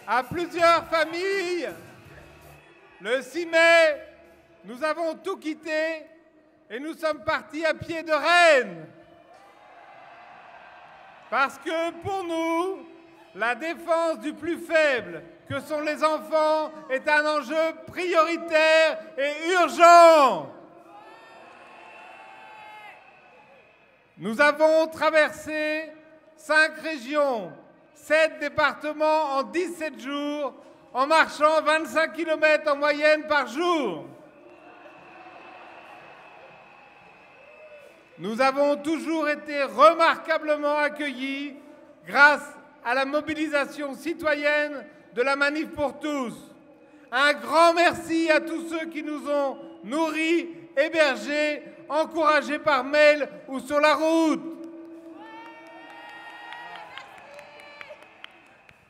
à plusieurs familles. Le 6 mai, nous avons tout quitté et nous sommes partis à pied de Rennes. Parce que pour nous, la défense du plus faible, que sont les enfants, est un enjeu prioritaire et urgent. Nous avons traversé 5 régions, 7 départements en 17 jours, en marchant 25 km en moyenne par jour. Nous avons toujours été remarquablement accueillis grâce à la mobilisation citoyenne de la Manif pour tous. Un grand merci à tous ceux qui nous ont nourris, hébergés, encouragés par mail ou sur la route.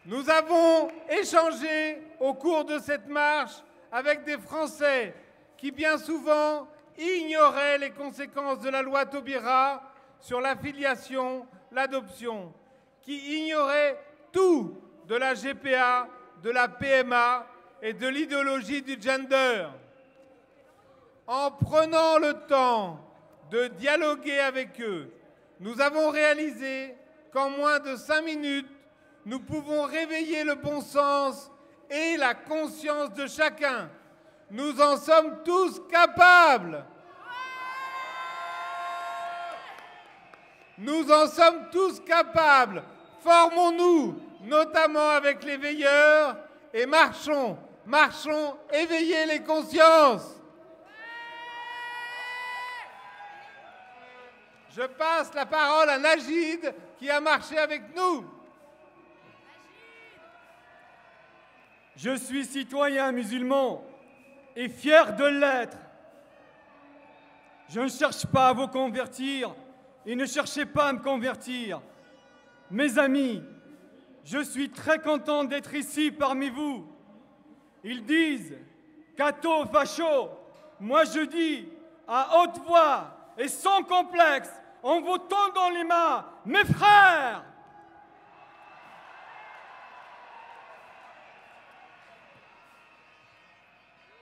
Nous avons échangé au cours de cette marche avec des Français qui bien souvent ignoraient les conséquences de la loi Taubira sur la filiation, l'adoption, qui ignoraient tout de la GPA, de la PMA et de l'idéologie du gender. En prenant le temps de dialoguer avec eux, nous avons réalisé qu'en moins de 5 minutes, nous pouvons réveiller le bon sens et la conscience de chacun. Nous en sommes tous capables. Nous en sommes tous capables. Formons-nous, notamment avec les veilleurs, et marchons, éveillez les consciences. Je passe la parole à Najid, qui a marché avec nous. Je suis citoyen musulman et fier de l'être. Je ne cherche pas à vous convertir et ne cherchez pas à me convertir. Mes amis, je suis très content d'être ici parmi vous. Ils disent « Cato facho ». Moi je dis à haute voix et sans complexe, en vous tendant les mains, mes frères.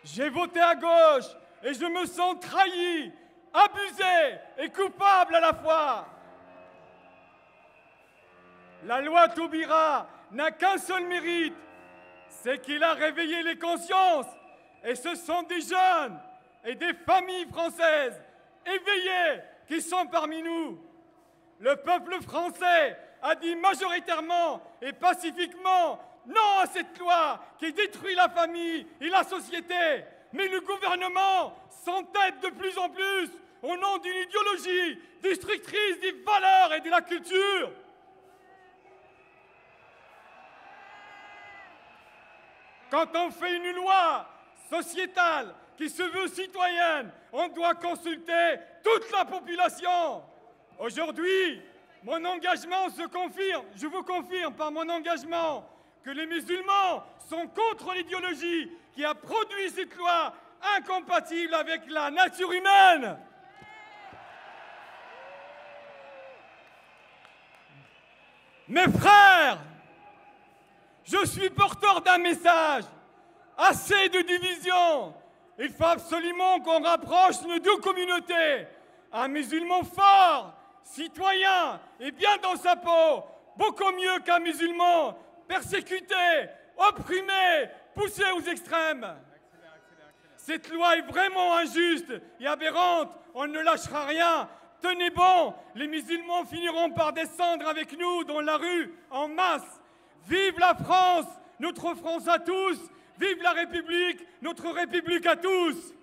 J'ai voté à gauche et je me sens trahi, abusé et coupable à la fois. La loi Taubira n'a qu'un seul mérite, c'est qu'il a réveillé les consciences. Et ce sont des jeunes et des familles françaises éveillées qui sont parmi nous. Le peuple français a dit majoritairement et pacifiquement non à cette loi qui détruit la famille et la société. Mais le gouvernement s'entête de plus en plus au nom d'une idéologie destructrice des valeurs et de la culture. Quand on fait une loi sociétale qui se veut citoyenne, on doit consulter toute la population. Aujourd'hui, mon engagement se confirme, je vous confirme par mon engagement que les musulmans sont contre l'idéologie qui a produit cette loi incompatible avec la nature humaine. Mes frères, je suis porteur d'un message. Assez de division. Il faut absolument qu'on rapproche nos deux communautés. Un musulman fort, citoyen et bien dans sa peau, beaucoup mieux qu'un musulman persécuté, opprimé, poussé aux extrêmes. Cette loi est vraiment injuste et aberrante. On ne lâchera rien. Tenez bon, les musulmans finiront par descendre avec nous dans la rue en masse. Vive la France, notre France à tous. Vive la République, notre République à tous.